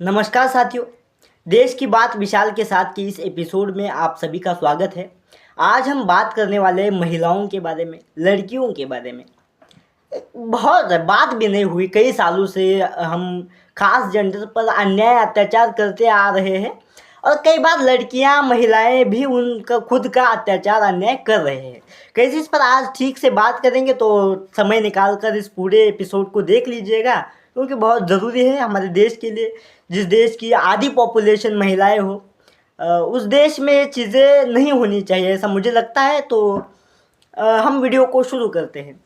नमस्कार साथियों। देश की बात विशाल के साथ की इस एपिसोड में आप सभी का स्वागत है। आज हम बात करने वाले हैं महिलाओं के बारे में, लड़कियों के बारे में। बहुत बात भी नहीं हुई, कई सालों से हम खास जेंडर पर अन्याय अत्याचार करते आ रहे हैं और कई बार लड़कियां महिलाएं भी उनका खुद का अत्याचार अन्याय कर रहे हैं। कैसे इस पर आज ठीक से बात करेंगे, तो समय निकाल कर इस पूरे एपिसोड को देख लीजिएगा, क्योंकि बहुत ज़रूरी है हमारे देश के लिए। जिस देश की आधी पॉपुलेशन महिलाएं हो, उस देश में ये चीज़ें नहीं होनी चाहिए, ऐसा मुझे लगता है। तो हम वीडियो को शुरू करते हैं।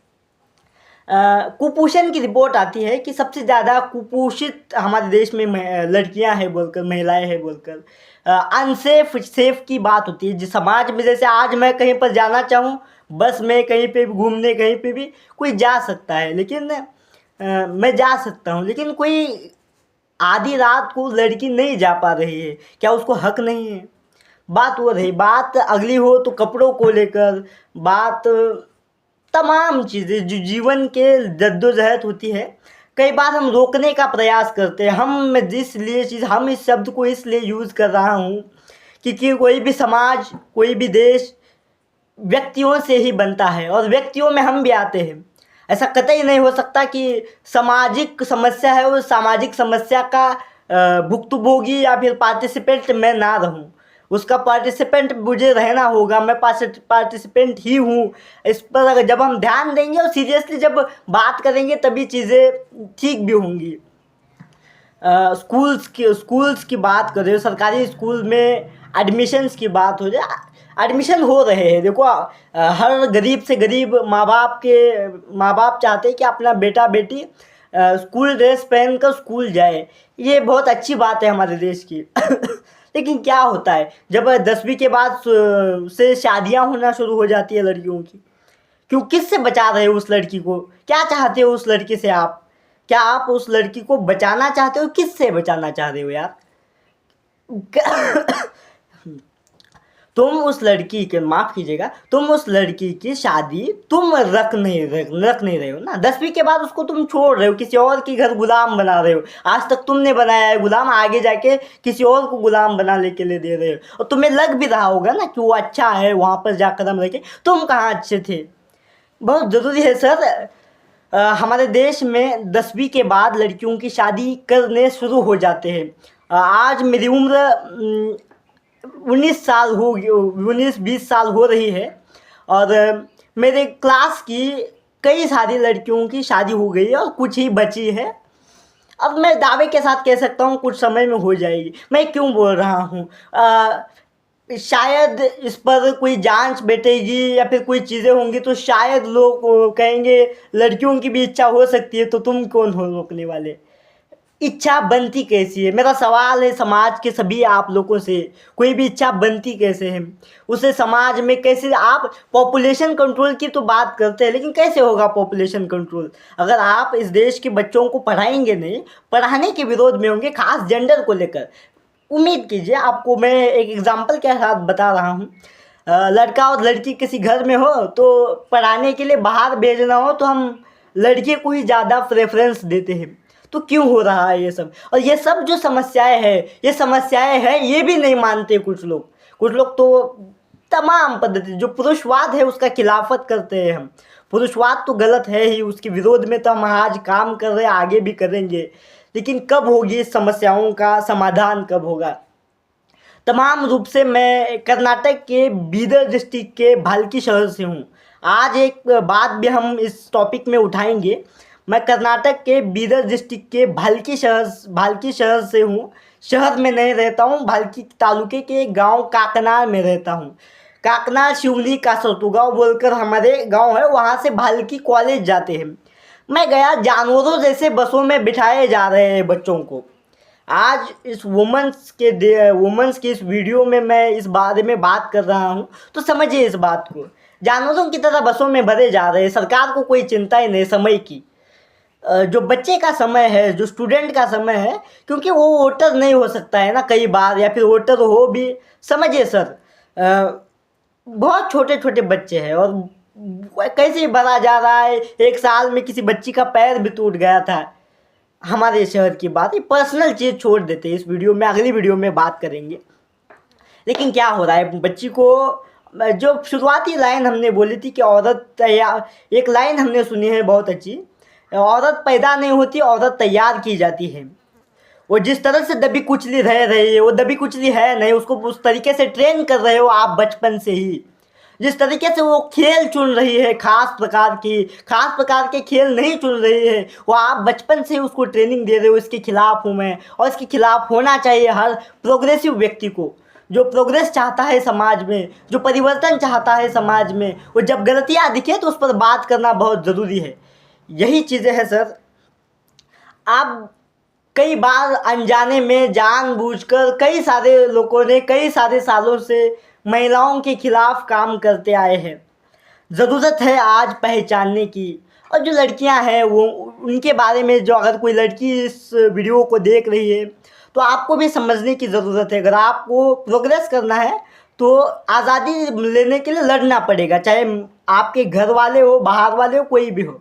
कुपोषण की रिपोर्ट आती है कि सबसे ज़्यादा कुपोषित हमारे देश में लड़कियां हैं बोलकर, महिलाएं हैं बोलकर। अनसेफ सेफ की बात होती है जिस समाज में। जैसे आज मैं कहीं पर जाना चाहूँ, बस में कहीं पे भी घूमने, कहीं पे भी कोई जा सकता है, लेकिन मैं जा सकता हूँ, लेकिन कोई आधी रात को लड़की नहीं जा पा रही है। क्या उसको हक नहीं है? बात वो रही, बात अगली हो तो कपड़ों को लेकर, बात तमाम चीज़ें जो जीवन के जद्दोजहद होती है, कई बार हम रोकने का प्रयास करते हैं। हम इस शब्द को इसलिए यूज़ कर रहा हूँ क्योंकि कोई भी समाज, कोई भी देश व्यक्तियों से ही बनता है और व्यक्तियों में हम भी आते हैं। ऐसा कतई नहीं हो सकता कि सामाजिक समस्या है, उस सामाजिक समस्या का भुक्तभोगी या फिर पार्टिसिपेंट मैं ना रहूं। उसका पार्टिसिपेंट मुझे रहना होगा, मैं पार्टिसिपेंट ही हूँ। इस पर अगर जब हम ध्यान देंगे और सीरियसली जब बात करेंगे, तभी चीज़ें ठीक भी होंगी। स्कूल्स की बात करें, सरकारी स्कूल में एडमिशन्स की बात हो जाए, एडमिशन हो रहे हैं। देखो, हर गरीब से गरीब माँ बाप चाहते हैं कि अपना बेटा बेटी स्कूल ड्रेस पहन कर स्कूल जाए। ये बहुत अच्छी बात है हमारे देश की। लेकिन क्या होता है जब 10वीं के बाद से शादियां होना शुरू हो जाती है लड़कियों की। क्यों? किससे बचा रहे हो उस लड़की को? क्या चाहते हो उस लड़की से आप? क्या आप उस लड़की को बचाना चाहते हो? किससे बचाना चाह रहे हो यार? तुम उस लड़की के, माफ़ कीजिएगा, तुम उस लड़की की शादी तुम रख नहीं रहे हो ना। 10वीं के बाद उसको तुम छोड़ रहे हो, किसी और की घर गुलाम बना रहे हो। आज तक तुमने बनाया है गुलाम, आगे जाके किसी और को गुलाम बना लेके ले दे रहे हो। और तुम्हें लग भी रहा होगा ना कि वो अच्छा है, वहाँ पर जा कदम रखे। तुम कहाँ अच्छे थे? बहुत ज़रूरी है सर। हमारे देश में 10वीं के बाद लड़कियों की शादी करने शुरू हो जाते हैं। आज मेरी उम्र 19 साल हो गई, 19-20 साल हो रही है और मेरे क्लास की कई सारी लड़कियों की शादी हो गई है और कुछ ही बची है। अब मैं दावे के साथ कह सकता हूँ कुछ समय में हो जाएगी। मैं क्यों बोल रहा हूँ? शायद इस पर कोई जांच बैठेगी या फिर कोई चीज़ें होंगी तो शायद लोग कहेंगे लड़कियों की भी इच्छा हो सकती है, तो तुम कौन हो रोकने वाले? इच्छा बनती कैसी है? मेरा सवाल है समाज के सभी आप लोगों से। कोई भी इच्छा बनती कैसे है? उसे समाज में कैसे? आप पॉपुलेशन कंट्रोल की तो बात करते हैं, लेकिन कैसे होगा पॉपुलेशन कंट्रोल अगर आप इस देश के बच्चों को पढ़ाएंगे नहीं, पढ़ाने के विरोध में होंगे, खास जेंडर को लेकर? उम्मीद कीजिए, आपको मैं एक एग्जांपल के साथ बता रहा हूँ। लड़का और लड़की किसी घर में हो तो पढ़ाने के लिए बाहर भेजना हो तो हम लड़के को ही ज़्यादा प्रेफरेंस देते हैं। तो क्यों हो रहा है ये सब? और ये सब जो समस्याएं हैं, ये भी नहीं मानते कुछ लोग। कुछ लोग तो तमाम पद्धति जो पुरुषवाद है उसका खिलाफत करते हैं। हम पुरुषवाद तो गलत है ही, उसके विरोध में तो हम आज काम कर रहे हैं, आगे भी करेंगे। लेकिन कब होगी इस समस्याओं का समाधान, कब होगा? तमाम रूप से मैं कर्नाटक के बीदर डिस्ट्रिक्ट के भाल्की शहर से हूँ। आज एक बात भी हम इस टॉपिक में उठाएंगे। मैं कर्नाटक के बीदर डिस्ट्रिक्ट के भाल्की शहर से हूँ। शहर में नहीं रहता हूँ, भाल्की तालुके के एक गाँव काकनार में रहता हूँ। काकनार शिवली का सरतुगांव बोलकर हमारे गांव है, वहाँ से भाल्की कॉलेज जाते हैं। मैं गया, जानवरों जैसे बसों में बिठाए जा रहे हैं बच्चों को। आज इस वुमेंस की इस वीडियो में मैं इस बारे में बात कर रहा हूँ, तो समझिए इस बात को। जानवरों की तरह बसों में भरे जा रहे हैं, सरकार को कोई चिंता ही नहीं समय की। जो बच्चे का समय है, जो स्टूडेंट का समय है, क्योंकि वो वोटर नहीं हो सकता है ना कई बार, या फिर वोटर हो भी। समझिए सर, बहुत छोटे छोटे बच्चे हैं और कैसे भरा जा रहा है। एक साल में किसी बच्ची का पैर भी टूट गया था। हमारे शहर की बात, ये पर्सनल चीज़ छोड़ देते हैं इस वीडियो में, अगली वीडियो में बात करेंगे। लेकिन क्या हो रहा है, बच्ची को जो शुरुआती लाइन हमने बोली थी कि औरत तैयार, एक लाइन हमने सुनी है बहुत अच्छी, औरत पैदा नहीं होती, औरत तैयार की जाती है। वो जिस तरह से दबी कुचली रह रही है, वो दबी कुचली है नहीं, उसको उस तरीके से ट्रेन कर रहे हो आप बचपन से ही। जिस तरीके से वो खेल चुन रही है, खास प्रकार के खेल नहीं चुन रही है, वो आप बचपन से उसको ट्रेनिंग दे रहे हो। इसके खिलाफ हूँ मैं, और इसके खिलाफ होना चाहिए हर प्रोग्रेसिव व्यक्ति को, जो प्रोग्रेस चाहता है समाज में, जो परिवर्तन चाहता है समाज में। वो जब गलतियाँ दिखे तो उस पर बात करना बहुत ज़रूरी है। यही चीज़ें हैं सर। आप कई बार अनजाने में जानबूझकर कई सारे लोगों ने कई सारे सालों से महिलाओं के खिलाफ काम करते आए हैं। ज़रूरत है आज पहचानने की। और जो लड़कियां हैं वो, उनके बारे में, जो अगर कोई लड़की इस वीडियो को देख रही है तो आपको भी समझने की ज़रूरत है। अगर आपको प्रोग्रेस करना है तो आज़ादी लेने के लिए लड़ना पड़ेगा, चाहे आपके घर वाले हो, बाहर वाले हो, कोई भी हो।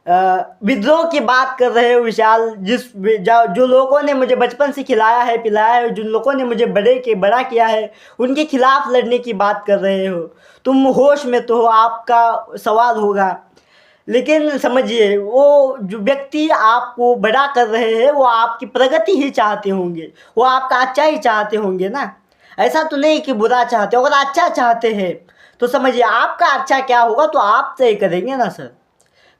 विद्रोह की बात कर रहे हो विशाल, जो लोगों ने मुझे बचपन से खिलाया है पिलाया है, जिन लोगों ने मुझे बड़ा किया है, उनके खिलाफ लड़ने की बात कर रहे हो। तुम होश में तो हो, आपका सवाल होगा। लेकिन समझिए, वो जो व्यक्ति आपको बड़ा कर रहे हैं वो आपकी प्रगति ही चाहते होंगे, वो आपका अच्छा ही चाहते होंगे ना। ऐसा तो नहीं कि बुरा चाहते। अगर अच्छा चाहते हैं तो समझिए आपका अच्छा क्या होगा तो आप तय करेंगे ना सर।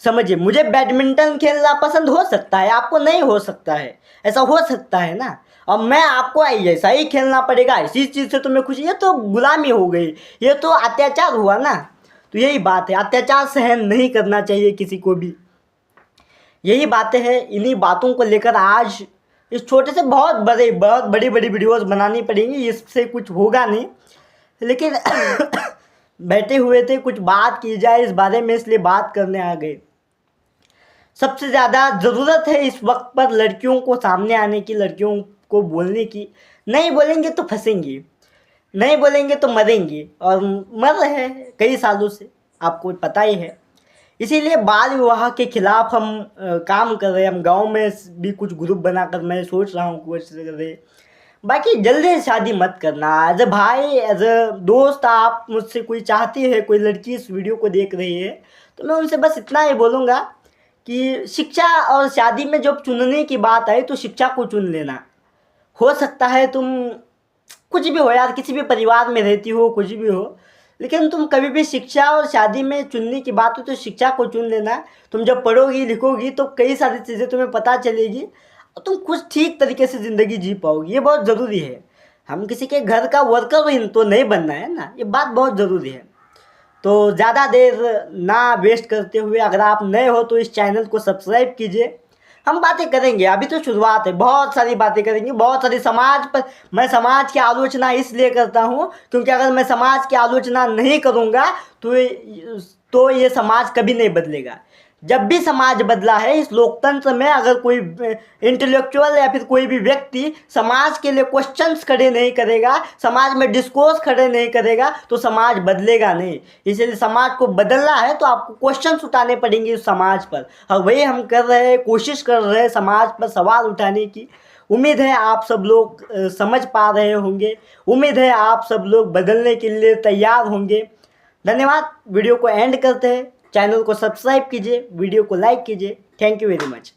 समझिए, मुझे बैडमिंटन खेलना पसंद हो सकता है, आपको नहीं हो सकता है, ऐसा हो सकता है ना। अब मैं आपको ऐसा ही खेलना पड़ेगा, इसी चीज़ से तो मैं खुश, ये तो गुलामी हो गई, ये तो अत्याचार हुआ ना। तो यही बात है, अत्याचार सहन नहीं करना चाहिए किसी को भी। यही बातें हैं, इन्हीं बातों को लेकर आज इस छोटे से बहुत बड़ी बड़ी वीडियोस बनानी पड़ेंगी, इससे कुछ होगा नहीं। लेकिन बैठे हुए थे, कुछ बात की जाए इस बारे में, इसलिए बात करने आ गए। सबसे ज़्यादा ज़रूरत है इस वक्त पर लड़कियों को सामने आने की, लड़कियों को बोलने की। नहीं बोलेंगे तो फंसेंगी, नहीं बोलेंगे तो मरेंगी, और मर रहे हैं कई सालों से, आपको पता ही है। इसीलिए बाल विवाह के खिलाफ हम काम कर रहे हैं। हम गांव में भी कुछ ग्रुप बनाकर मैं सोच रहा हूँ कुछ कर रहे। बाकी जल्दी शादी मत करना। एज अ भाई, एज अ दोस्त, आप मुझसे कोई चाहती है, कोई लड़की इस वीडियो को देख रही है, तो मैं उनसे बस इतना ही बोलूँगा कि शिक्षा और शादी में जब चुनने की बात आए तो शिक्षा को चुन लेना। हो सकता है तुम कुछ भी हो यार, किसी भी परिवार में रहती हो, कुछ भी हो, लेकिन तुम कभी भी शिक्षा और शादी में चुनने की बात हो तो शिक्षा को चुन लेना। तुम जब पढ़ोगी लिखोगी तो कई सारी चीज़ें तुम्हें पता चलेगी और तुम कुछ ठीक तरीके से ज़िंदगी जी पाओगी। ये बहुत ज़रूरी है। हम किसी के घर का वर्कर तो नहीं बनना है ना, ये बात बहुत ज़रूरी है। तो ज़्यादा देर ना वेस्ट करते हुए, अगर आप नए हो तो इस चैनल को सब्सक्राइब कीजिए। हम बातें करेंगे, अभी तो शुरुआत है, बहुत सारी बातें करेंगे, बहुत सारी समाज पर। मैं समाज की आलोचना इसलिए करता हूँ क्योंकि अगर मैं समाज की आलोचना नहीं करूँगा तो ये समाज कभी नहीं बदलेगा। जब भी समाज बदला है इस लोकतंत्र में, अगर कोई इंटेलेक्चुअल या फिर कोई भी व्यक्ति समाज के लिए क्वेश्चंस खड़े नहीं करेगा, समाज में डिस्कोर्स खड़े नहीं करेगा, तो समाज बदलेगा नहीं। इसलिए समाज को बदलना है तो आपको क्वेश्चंस उठाने पड़ेंगे उस समाज पर, और वही हम कर रहे हैं, कोशिश कर रहे हैं समाज पर सवाल उठाने की। उम्मीद है आप सब लोग समझ पा रहे होंगे, उम्मीद है आप सब लोग बदलने के लिए तैयार होंगे। धन्यवाद। वीडियो को एंड करते हैं। चैनल को सब्सक्राइब कीजिए, वीडियो को लाइक कीजिए। Thank you very much.